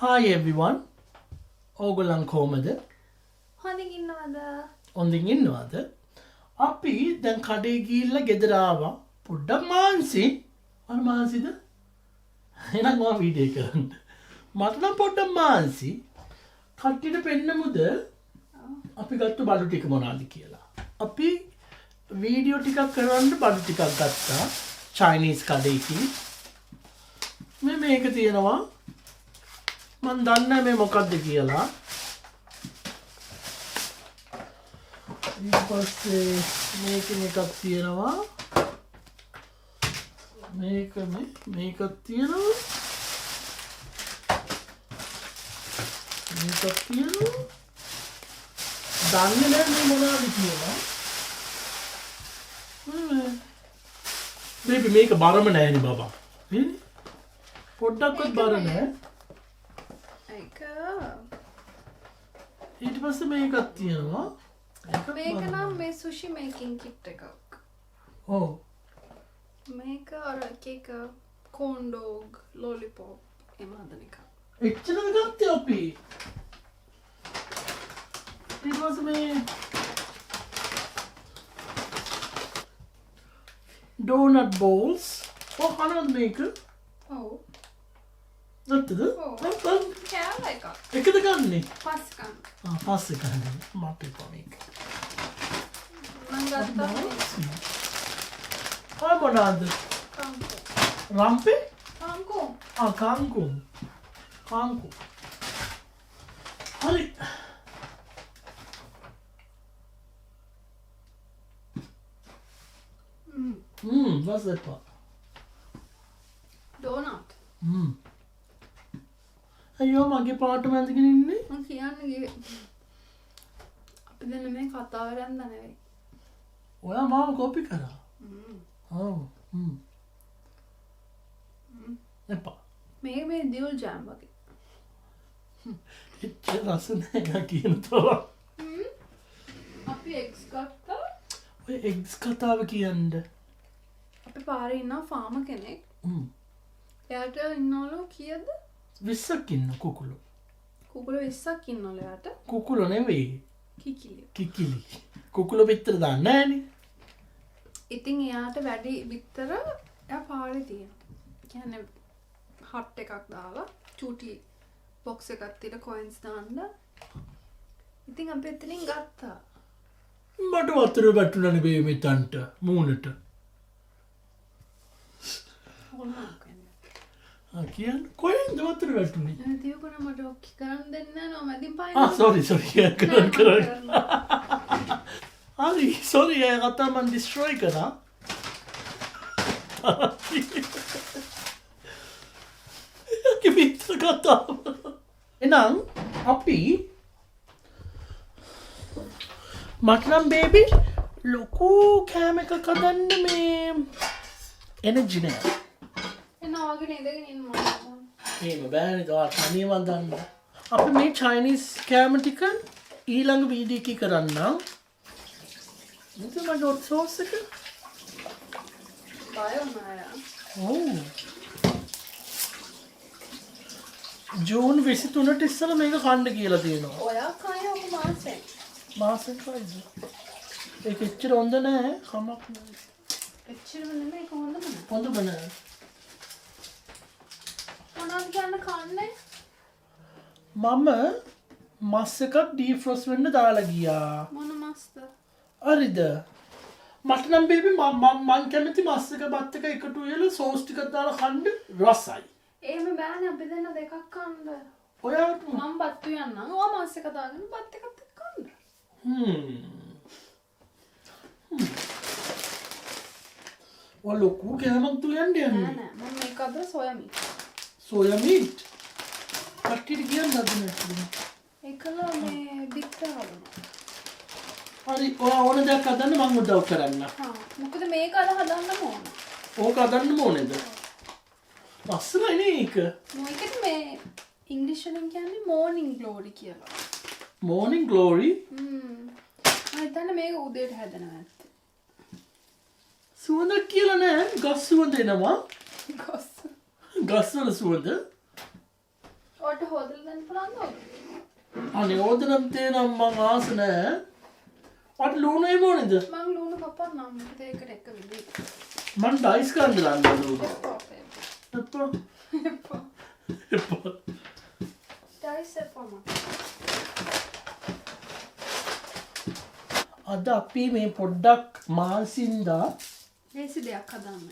Hi everyone. ඕගොල්ලන් කොහමද? හොඳින් ඉන්නවද? හොඳින් ඉන්නවද? අපි දැන් කඩේ ගිහිල්ලා ගෙදර ආවා. පොඩ්ඩක් මාන්සි. අර මාන්සිද? එහෙනම් මම වීඩියෝ කරන්න. මට නම් පොඩ්ඩක් මාන්සි. කට්ටියට පෙන්නමුද? අපි ගත්ත බඩු ටික මොනවාද කියලා. අපි වීඩියෝ ටිකක් කරන්න බඩු ටිකක් ගත්තා. චයිනීස් කඩේකින්. මේක තියෙනවා. මන් දන්නේ මේ මොකක්ද කියලා. ඊට පස්සේ මේකෙන් එකක් තියෙනවා. මේකක් තියෙනවා. මේකක් තියෙනවා. දන්නේ නැහැ මේ මොනවද කියලා. මේක බරම නැහැනේ බබා. නේද? පොඩ්ඩක්වත් බර නැහැ. ඊට පස්සේ මේකක් තියෙනවා. මේක නම් මේ සුෂි මේකින් කිට් එකක්. ඔව්. මේක අර එක කෝන් ඩොග් ලොලිපොප් එම හදන එක. එච්චරද ගත්තේ අපි? ඊට පස්සේ මේ donut balls. කනවද මේක? ඔව්. ගත්තද? කෑල්ල එකක්. එකද ගන්නෙ? පස් ගන්න. පස්සේ ගන්න. මට එපා මේක. මං ගත්තා මේ මොනවාද? කංකෝ. රම්පේ? කංකෝ. කාංකු. හරි. වස් එපා. ඩෝනට්. අයියෝ මගේ පාටම ඇඳගෙන ඉන්නේ. මං කියන්නේ ගියේ. අපි දැන් මේ කතාව රැන්දා නෙවෙයි. ඔයා මාව කොපි කරා. ඔව්. එපා. මේ දියුල් ජෑම් වගේ. එච්චර රස නැහැ කියන තරම්. අපි එග්ස් ගත්තා. ඔය එග්ස් කතාව කියන්න. අපි පාරේ ඉන්න ෆාම කෙනෙක්. එයාට ඉන්නවලු කීයද? 20ක් ඉන්න කුකුළු. කුකුළු 20ක් ඉන්නවලු එයාට. කුකුළු නෙවෙයි. කිකිලි. කුකුළු පිටර දාන්නේ නැහනේ. ඉතින් එයාට වැඩි විතර එයා පාරේ තියෙනවා. කියන්නේ හට් එකක් දාලා චූටි බොක්ස් එකක් තියලා කොයින්ස් දාන්න. ඉතින් අපි එතනින් ගත්තා. මට වතුර වැටුණානේ බේ මෙතනට මූණට. කියන්නේ කොහෙන්ද වතුර වැටුනේ? තියුකන මට ඔක්කි කරන් දෙන්න නෝ මැදින් පාන. sorry කරන්න. හරි sorry ඒ කතා මන් destroy කරා. කිවිත් කතා. එහෙනම් අපි මටනම් බේබි ලොකු කෑම එකක් හදන්න මේ එනර්ජි නෑ. එනවාගෙන ඉඳගෙන ඉන්න මම. එහෙම බෑනේ තවත් තනියම හදන්න. අපි මේ චයිනීස් කෑම ටික ඊළඟ වීඩියෝ එකේ කරන්නම්. මෙතන මගේ හොට් සෝස් එක. බයෝනායා. ඔව්. ජූන් 23ට ඉස්සෙල්ලා මේක කන්න කියලා තියෙනවා. ඔයා කයි ඔක මාසෙන්. මාසෙන් කයිද? ඒක එච්චර හොඳ නෑ. කමක් නෑ. එච්චරම නෙමෙයි කොහොමද නෑ. හොඳම නෑ. මොනවද කියන්න කන්නේ? මම මස් එකක් ඩීෆ්‍රොස්ට් වෙන්න දාලා ගියා. මොන මස්ද? හරිද? මට නම් බේබි මං කැමති මස් එක බත් එක එකතු වෙලා සෝස් ටිකක් දාලා කන්න රසයි. එහෙම බෑනේ අපි දෙන්න දෙකක් කන්න. ඔයාට මම බත් උයන්නම්. ඔයා මස් එක දාගෙන බත් එකත් එක්ක කන්න. ඔය ලොකු කෑමක් දුයන්නේ නෑ මම මේක අද සොයා මීට්. Soya meet. කට්ටියට කියන්න හදන්නේ. ඒකල මේ බික්ට හදනවා. හරි ඔයා ඕන දෙයක් හදන්න මම උදව් කරන්න. මොකද මේක අද හදන්න ඕන. ඕක හදන්න ඕනේද? ලස්සනයි ඒක. මේකට මේ ඉංග්‍රීසි වලින් කියන්නේ morning glory කියලා. morning glory? මම හිතන්නේ මේක උදේට හැදෙනවා ඇත්තේ. සුවඳක් කියලා නෑ ගස් සුවඳ එනවා. ගස්. ගස්වල සුවඳ. ඔට හොදලා දැන් පුළුවන්ද? අනේ ඕදනම් තේනම් මං ආස නෑ. මට ලුණු එම ඕනේද? මං ලුණු කපන්නම්. මොකද ඒකට එක විදිහයි. මං ඩයිස් කරන්න දාන්න ලුණු. එපා. එපා. එපා. ඩයිස් එපාම. අද අපි මේ පොඩ්ඩක් මාල්සින්දා ලේසි දෙයක් හදන්න.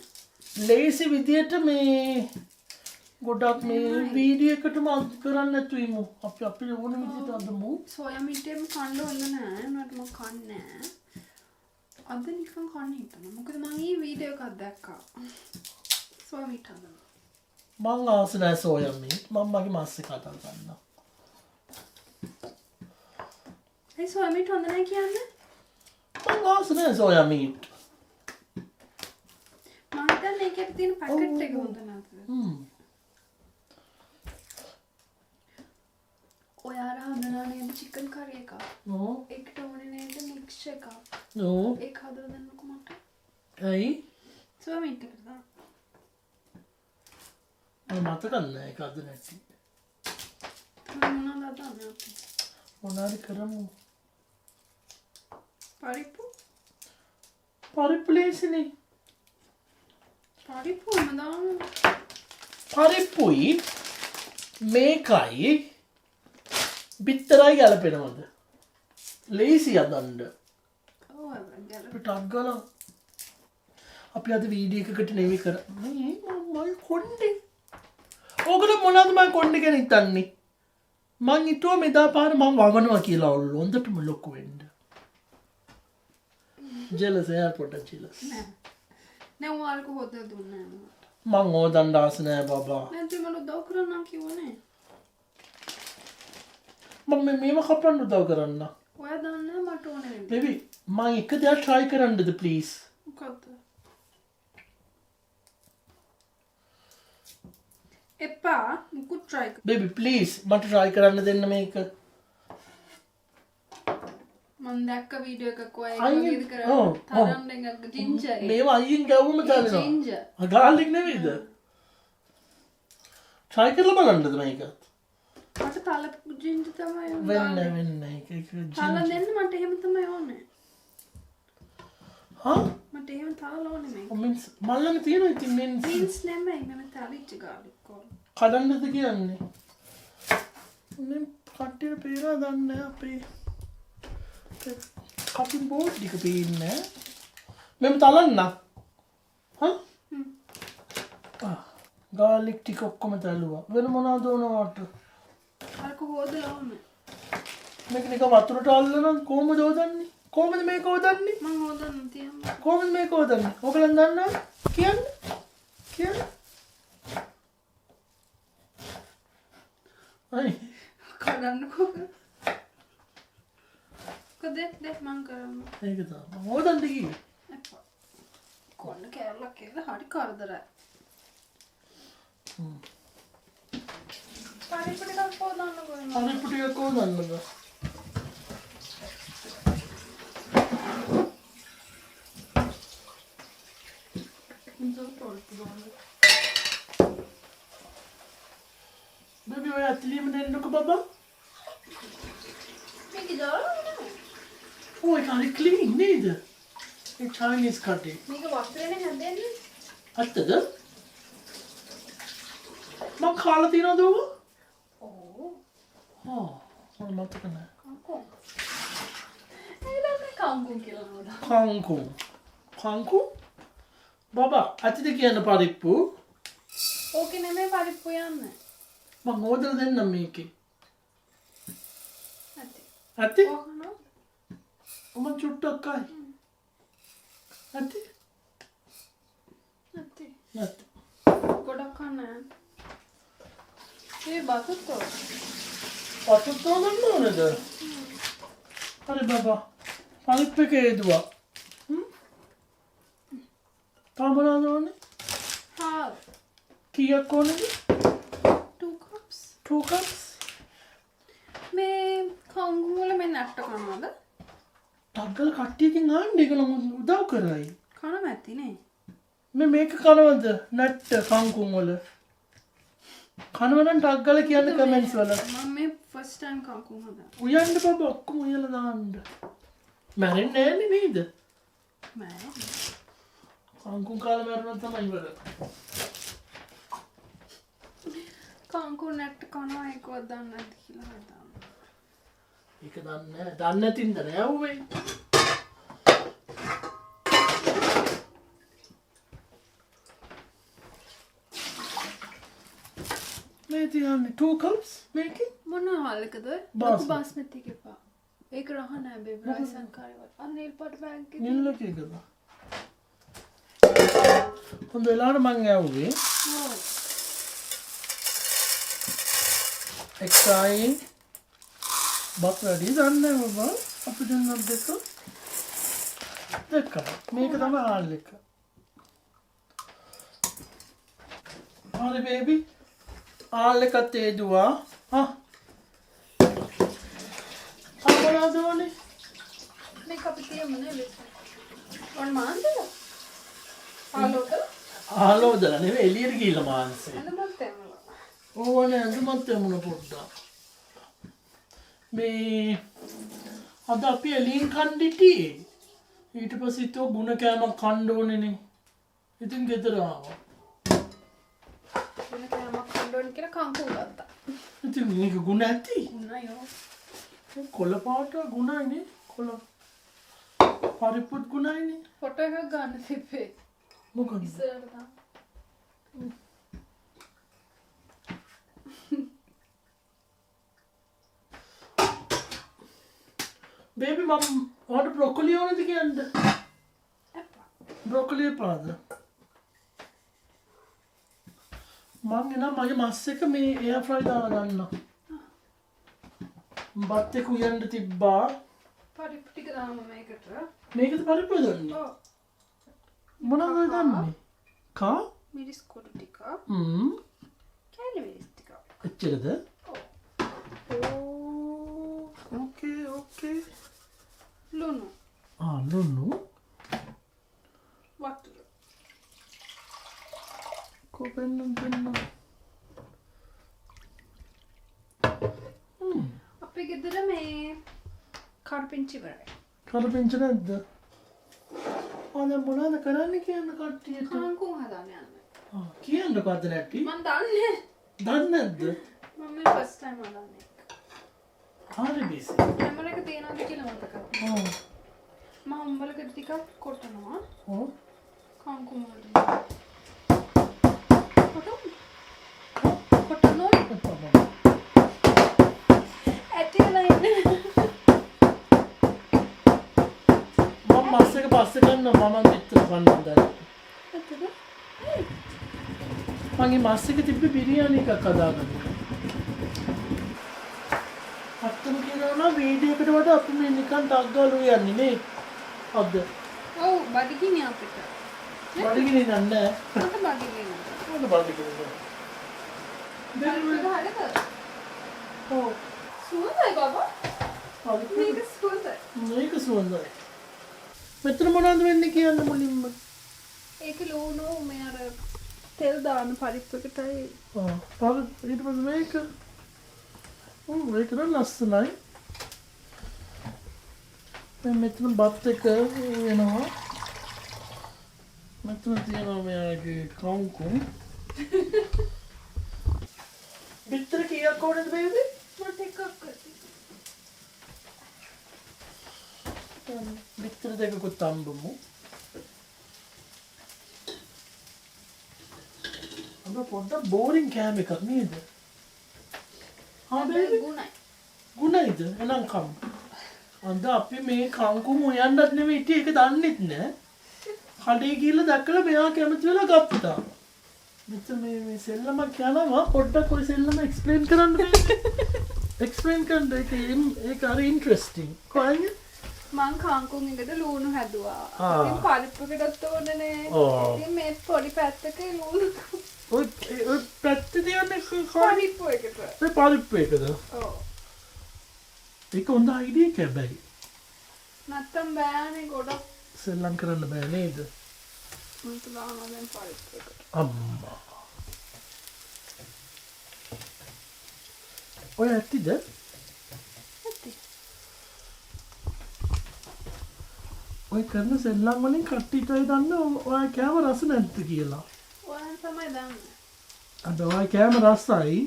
ලේසි විදියට මේ ගොඩක් මේ වීඩියෝ එකට මත් කරන්න නැතු ඉමු. අපි අපේ ඕන විදියට අදමු. සෝයා මීටේම කන්න ඕන නෑ. මට මම කන්නේ නෑ. අද නිකන් කන්න හිතනවා. මොකද මම ඊ වීඩියෝ එකක් දැක්කා. සෝයා මීට හදන්න. මං ආස නෑ සෝයා මීට්. මම මගේ මාස් එක හදා ගන්නවා. ඒ සෝයා මීට හොඳ නෑ කියන්නේ? මං ආස නෑ සෝයා මීට්. මම හිතන්නේ ඒකේ තියෙන පැකට් එක හොඳ නැද්ද? ඔයාලා හදනා නේද චිකන් කරි එක? නෝ. ඒකට ඕනේ නේද මික්ස් එක? නෝ. ඒක හදලා දෙන්නකෝ මට. ඇයි? සෝයා මීට් එකට දාන්න. මම මතක නෑ ඒක අද නැති. මොනවද හදන්නේ අපි? මොනාරි කරමු. පරිප්පු? පරිප්පු ලේසිනේ. පරිප්පුම දාන්න. පරිප්පුයි මේකයි බිත්තරයි ගැලපෙනවද? ලේසි අදන්න. ඔව් ගැල. ටක් ගාලා අපි අද වීඩියෝ එකකට නෙවෙයි කරන්නේ මම කොණ්ඩේ. ඕකට මොනවද මම කොණ්ඩේ ගැන හිතන්නේ? මං හිතුවා මෙදා පාර මම වවනවා කියලා ඔල්ල හොඳටම ලොකු වෙන්න. Jealous airport jealous. නෑ. නෑ ඔයාලක හොදලා දුන්නේ නෑ මට. මං ඕදන්න ආස නෑ බබා. නැත්නම් මම උදව් කරන්නම් කිව්වනේ. මම මේව කපන්න උදව් කරන්න. ඔයා දන්නේ මට ඕනේ නෙමෙයි. බේබි මං එක දෙයක් try කරන්නද ප්ලීස්? මොකද්ද? එපා මුකුත් try කර. බේබි ප්ලීස් මට try කරන්න දෙන්න මේක. මම දැක්ක වීඩියෝ එකක ඔය අයියේ, වගේද කරා ඔව්, තරම් එකක් ජින්ජර්. මේව අයියෙන් ගැව්වම තලනවා. ජින්ජර්. ගාර්ලික් නෙවෙයිද? try කරලා බලන්නද මේක? මට තලපු ජින්ජර් තමයි ඕනේ. වෙන්නේ ඒක තල දෙන්න මට එහෙම තමයි ඕනේ. හා මට එහෙම තල ඕනේ මේක. මින්ස් මල්ලම තියෙනවා ඉතින් මින්ස් බීන්ස් නෙමෙයි මම තලිච්ච ගාලික් කොල්. කඩන්නද කියන්නේ? මේ කට්ටියට පේනවා දන්නේ අපේ කටින් බෝඩ් එක පේන්නේ. මෙම තලන්න. හා? ගාර්ලික් ටික ඔක්කොම තැළුවා. වෙන මොනවද ඕනවට? අරක හොදලා ඕනේ. මේක නිකන් වතුරට අල්ලන කොහොමද හොදන්නේ? කොහොමද මේක හොදන්නේ? මම හොදන්න තියන්න. කොහොමද මේක හොදන්නේ? ඔයගලන් දන්නවද? කියන්න. කියන්න. අයි කඩන්නකෝ. කදේ මං කරන්න. ඒක තමයි. හොදන්න කිව්වේ. එපා. කොන්න කෑල්ලක් කියලා හරි කරදරයි. පරිප්පු ටිකක් හොදන්නකෝ. පරිප්පු ටිකක් හොදන්නද? බේබි ඔය අත්ලියම දෙන්නකෝ බබා. මේක දාලා ඔය කාරි ක්ලීන් නේද? ඒ චයිනීස් කටේ. මේක වස්ත්‍රේනේ හැදෙන්නේ. ඇත්තද? මං කාලා තියනවද ඔබ? ඔව්. ආ මම මතක නැහැ. කංකෝ. ඒලම කංකෝ කියලා නෝදා. කංකු. කංකු? බබා අතිද කියන පරිප්පු ඕකේ නෙමෙයි පරිප්පු යන්නේ. මං හොදලා දෙන්නම් මේකේ. නැති. ඇති? ඕකනෝ. මම චුට්ටක් කයි. ඇති? නැති. නැති. ගොඩක් කන්නේ. ඒ බතුත්තෝ. පතුත් තෝරන්න ඕනේද? හරි බබා. පරිප්පු එක හේදුවා. තාම මොනවද ඕනේ? හා කීයක් ඕනේද? 2 cups. 2 cups. මේ කංගු වල මේ නැට්ට කනවද? ටග්ගල කට්ටියකින් ආන්නේ ඒගොල්ලෝ උදව් කරයි. කන මැති නේ. මේක කනවද? නැට්ට කංකුම් වල. කනවනම් ටක් ගාලා කියන්න කමෙන්ට්ස් වල. මම මේ ෆස්ට් ටයිම් කංකුම් හදා. උයන්න බබා ඔක්කොම උයලා දාන්න. මැරෙන්නේ නෑනේ නේද? මෑ. කංකුම් කාලා මැරුණා තමයි ඉවර. කංකුම් නැට්ට කනවා ඒකවත් දන්නේ නැද්ද කියලා හිතන්න. ඒක දන්නේ නෑ. දන්නේ නැතින්ද නෑ උවේ. මේ තියන්නේ 2 cups මේකේ මොන හාලකද? බාස්මති. බාස්මති එකපා. ඒක රහ නෑ බේබි රයිස් සංකාරයවත්. අනේල් පොට බෑග් එකේ. නිල්ල කීකද? හොඳ වෙලාවට මං ඇව්වේ. ඔව්. එක්සායි බත් වැඩි දන්නේ බබා. අපි දෙන්න දෙක. මේක තමයි ආල් එක. හරි බේබි. ආල් එකත් ඒදුවා. මොනවද ඕනේ? මේක අපි තියමු නේද? ඔන්න මාන්දද? හලෝද? ආලෝදලා නෙවෙයි එළියට ගිහලා මාංශේ. අඳමත් තැමල. ඕනේ අඳුමත් එමුණ පොඩ්ඩක්. මේ අද අපි එළියෙන් කණ්ඩිටියේ. ඊට පස්සේ හිතුවා ගුණ කෑමක් කන්න ඕනේනේ. ඉතින් ගෙදර ආවා. වෙන කෑමක් කන්න කියලා කංකුම් ගත්තා. ඉතින් මේක ගුණ ඇති. උන්නයෝ. කොළ පාට ගුණයිනේ. කොළ පරිප්පුත් ගුණයිනේ. ෆොටෝ එකක් ගන්න තිබ්බේ. මොකද? ඉස්සරහට දාන්න. බේබි මම ඔයාලට බ්‍රොකොලි ඕනේද කියන්න? එපා. බ්‍රොකොලි එපාද? මං එනම් මගේ මස් එක මේ එයා ෆ්‍රයි දාලා ගන්න. බත් එක උයන්න තිබ්බා. පරිප්පු ටික දාමු මේකට. මේකද පරිප්පු දාන්නේ? ඔව්. මොනවද දාන්නේ? කා? මිරිස් කුඩු ටික. කැලි මිරිස් ටික. එච්චරද? ඔව්. ඕකේ. ලුණු. ලුණු. වතුර. කොපෙන්නම්. අපේ ගෙදර මේ කරපිංචි ඉවරයි. කරපිංච නැද්ද? දැන් මොනවද කරන්න කියන්න කට්ටියට? කංකුම් හදාන්න යන්න. කියන්නකෝ අද නැටි. මම දන්නේ. දන්නේ නැද්ද? මම මේ ෆස්ට් ටයිම් හදන්නේ. හරි බිසි. කැමරා එක තියනවාද කියලා මතක නැහැ. ඔව්. මම උඹලකට ටිකක් කොටනවා. ඔව්. කංකුම් වලට. කොටනවා. ඇතිලා ඉන්නේ. මම මස් එක පස්සේ ගන්නවා මම පිටර ගන්නවා දැන්. ඇත්තද? මගේ මස් එක තිබ්බ බිරියානි එකක් හදාගන්න. අත්තම කියනවා නම් වීඩියෝ එකට වඩා අපි මේ නිකන් ටක් ගාලා යන්නේ නේ. අද. ඔව් බඩගිනි අපිට. බඩගිනි නෑ. මට බඩගිනි. මොකද බඩගිනි? බඩගිනි හරිද? ඔව්. සුවඳයි බබා. මේක සුවඳයි. මේක සුවඳයි. මෙතන මොනවද වෙන්නේ කියන්න මුලින්ම. ඒක ලුණු මේ අර තෙල් දාන පරිප්පුවකටයි. ඊට පස්සේ මේක. මේක නම් ලස්සනයි. දැන් මෙතන බත් එක වෙනවා. මෙතන තියෙනවා මෙයාගේ කංකුම්. බිත්තර කීයක් ඕනද බේබි? මට එකක් ඇති. බිත්තර දෙකකුත් අම්බමු. අද පොඩ්ඩක් බෝරින් කෑම එකක් නේද? බේබි ගුණයි. ගුණයිද? එහෙනම් කම්. අද අපි මේ කංකුම උයන්නත් නෙවෙයි ඉතින් ඒක දන්නෙත් නෑ. කඩේ ගිහලා දැක්කලා මෙයා කැමති වෙලා ගත්තා. මෙතන මේ සෙල්ලමක් යනවා පොඩ්ඩක් ඔය සෙල්ලම එක්ස්ප්ලেইন කරන්න බෑ. එක්ස්ප්ලেইন කරන්න ඒක හරි ඉන්ටරෙස්ටිං. කොහොමද? මං කංකුම් එකට ලුණු හැදුවා. ඉතින් පරිප්පුවකටත් ඕනනේ. ඉතින් මේ පොඩි පැත්තක ලුණු ඔය පැත්තේ තියන්නේ පරිප්පුවකට. ඒ පරිප්පු එකද? ඔව්. ඒක හොඳ අයිඩියා එකක් හැබැයි. නැත්තම් බෑනේ ගොඩක් සෙල්ලම් කරන්න බෑ නේද? මන්ට දානවා දැන් පරිප්පුවකට. අම්මා. ඔය ඇත්තිද? ඇති. ඔය කරන සෙල්ලම් වලින් කට්ටියටයි දන්න ඔය කෑම රස නැද්ද කියලා. ඔයාලා තමයි දන්නේ. අද ඔය කෑම රසයි.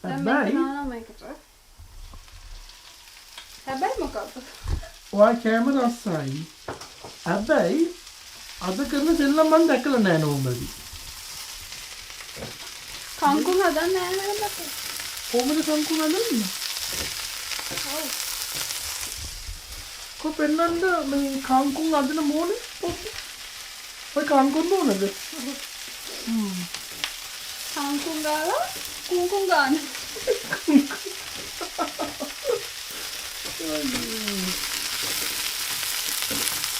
දැන් හැබැයි මේක දානවා මේකට. හැබැයි මොකක්ද? ඔය කෑම රසයි. හැබැයි අද කරන සෙල්ලම් මම දැකලා නෑ නෝමලි. කංකුම් හදන්න නෑ නේද අපේ? කොහොමද කංකුම් හදන්නේ? ඔව්. කො පෙන්නන්න මේ කංකුම් හදන මොනේ පොත්. ඔය කංකුම් මොනද? කංකුම් ගාලා කුංකුම් ගන්න.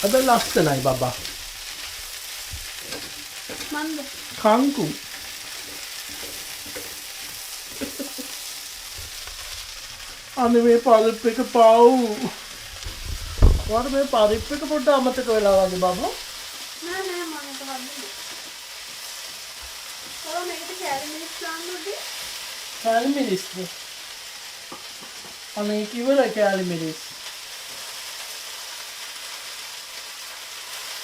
අද ලස්සනයි බබා. මන්ද කංකුම්. අනේ මේ පරිප් එක පාව්. ඔයාලට මේ පරිප් එක පොඩ්ඩක් අමතක වෙලා වගේ බබා. නෑ නෑ මම ඒක හදන්නේ. ඔයා මේකට කැරි මිරිස් දාන්න උදේ. කෑලි මිරිස්ද? අනේ කිවරයි කෑලි මිරිස්.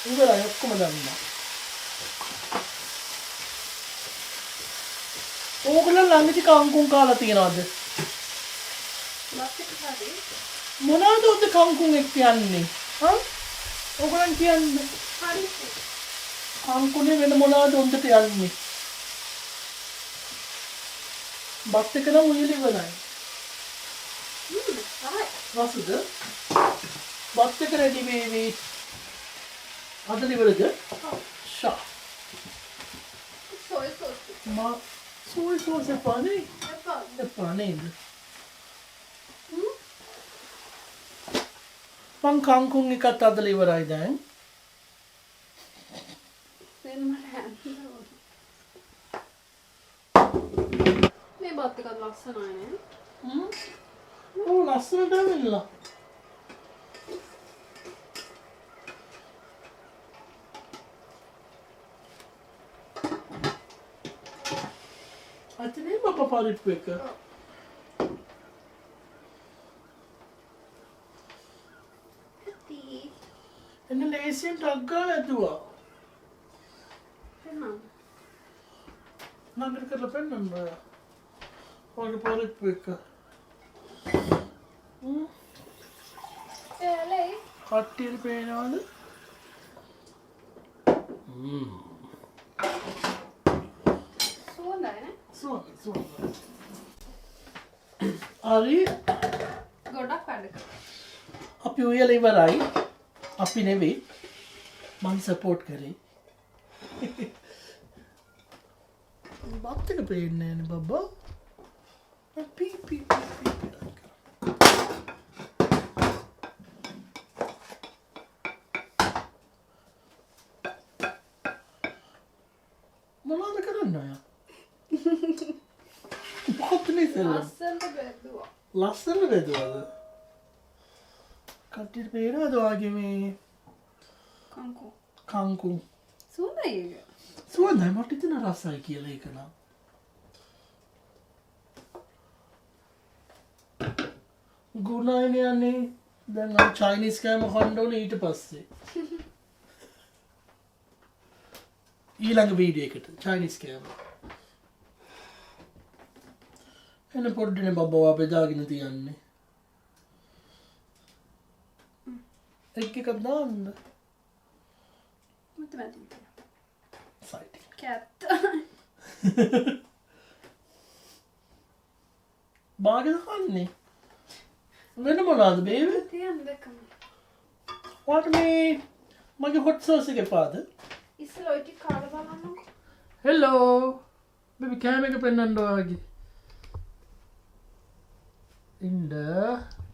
ඉවරයි ඔක්කොම දැම්මා. ඕගොල්ලෝ ළඟදි කංකුම් කාලා තියනවද? ලස්සට හරි. මොනවද ඔද කංකුම් එක්ක කියන්නේ? හා? ඕගොල්ලන් කියන්නේ හරි. කංකුනේ වෙන මොනවද ඔන්දට යන්නේ? බත් එක නම් උයලි ඉවරයි. හරි. රසද? බත් එක රෙඩි වේවි. අද ඉවරද? ෂා. සොය සොස්. මා සෝයි සෝස් එපා නේ? එපා. එපා නේද? මං කංකුම් එකත් අදලා ඉවරයි දැන්. දැන් මට හැන්දලා. මේ බත් එකක් ලස්සනයි නේ. ඕ ලස්සනට වෙලා. අතනේ බබා පරිප් එක. ඇති. එන්න ලේසියෙන් ටක් ගාලා ඇදුවා. එනවා. නංගට කරලා පෙන්නන්න ඔයා. ඔයාගේ පරිප් එක. එලේ. කට්ටියට පේනවද? සුවඳයි නේ. සුවඳ. හරි ගොඩක් වැඩ කරා. අපි උයලා ඉවරයි. අපි නෙවෙයි. මං සපෝට් කරේ. බත් එක පේන්නේ නෑනේ බබා. පී. මොනවද කරන්නේ ඔයා? මොකක්ද මේ සෙල්ලම්? ලස්සනට බෙදුවා. ලස්සන බෙදුවද? කට්ටියට පේනවද ඔයාගේ මේ කංකුම්. කංකුම්? සුවඳයි ඒක. සුවඳයි මට හිතෙන රසයි කියලා ඒක නම්. ගුණයිනේ අනේ. දැන් අර චයිනීස් කෑම කන්න ඕනේ ඊට පස්සේ. ඊළඟ වීඩියෝ එකට චයිනීස් කෑම. එන පොඩ්ඩනේ බබා බෙදාගෙන තියන්නේ. එකක් දාන්න. මට වැටුණා. සයිට්. කැත්. බාගෙන කන්නේ. වෙන මොනවද බේබි? තියන්න දෙකම. ඔයාට මේ මගේ හොට් සෝස් එක එපාද? ඉස්සෙල්ලා ඔය ටික කාලා බලන්නකෝ. හෙලෝ බේබි කෑම එක පෙන්නන්න ඔයාගේ. ඉන්න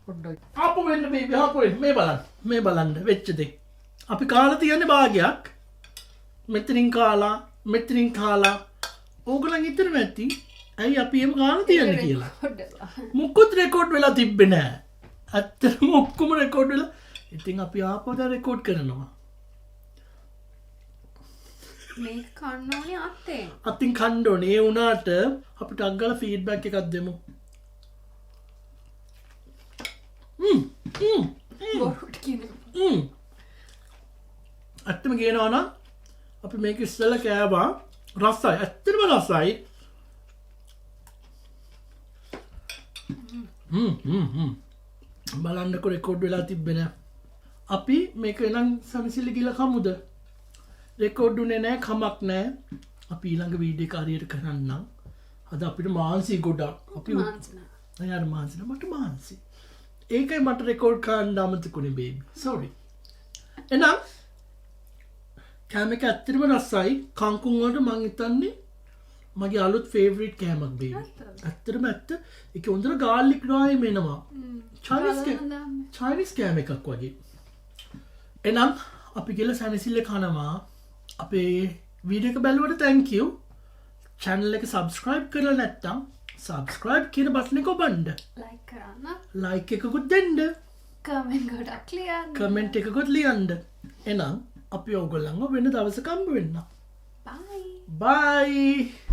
පොඩ්ඩක්. ආපු වෙන්න බේබි ආපු වෙන්න මේ බලන්න. මේ බලන්න වෙච්ච දේ. අපි කාලා තියන්නේ භාගයක්. මෙතනින් කාලා ඕගොල්ලන් හිතනවා ඇති. ඇයි අපි එහෙම කාලා තියන්නේ කියලා. මුකුත් රෙකෝඩ් වෙලා තිබ්බේ නෑ. ඇත්තටම ඔක්කොම රෙකෝඩ් වෙලා. ඉතින් අපි ආපහු රෙකෝඩ් කරනවා. මේක කන්න ඕනේ අත්තෙන්. අතින් කන්න ඕනේ. ඒ වුණාට අපිට අග්ගල ෆීඩ්බැක් එකක් දෙමු. බොරුට කියන ඇත්තම කියනවනම් අපි මේක ඉස්සෙල්ල කෑවා රසයි ඇත්තටම රසයි බලන්නකො රෙකෝඩ් වෙලා තිබෙන අපි මේක එනම් සමසිල්ලි ගිල කමුද රෙකෝඩ්ඩුනේ නෑ කමක් නෑ අපි ඊළඟ වීඩියෝ එක හරියට කරන්නම් අද අපිට මාන්සි ගොඩක් අපි අයාර මාන්සින මට මාන්සි ඒකයි මට රෙකෝඩ් කරන්න අමතකුණේ බේබි සෝරි එනම් කෑම එක ඇත්තටම රසයි කංකුම් වලට මං හිතන්නේ මගේ අලුත් ෆේවරිට් කෑමක් බේබි ඇත්තටම ඇත්ත ඒක හොඳට ගාර්ලික් රායම එනවා චයිනීස් කෑම එකක් වගේ එනම් අපි ගිහලා සැනසෙල්ල කනවා අපේ වීඩියෝ එක බැලුවට thank you channel එක subscribe කරලා නැත්නම් subscribe කියන බටන් එක ඔබන්න ලයික් කරන්න like එකකුත් දෙන්න කමෙන්ට් ගොඩක් ලියන්න comment එකකුත් ලියන්න එනම් අපි ඔයගොල්ලන්ව වෙන දවසක හම්බ වෙන්න bye bye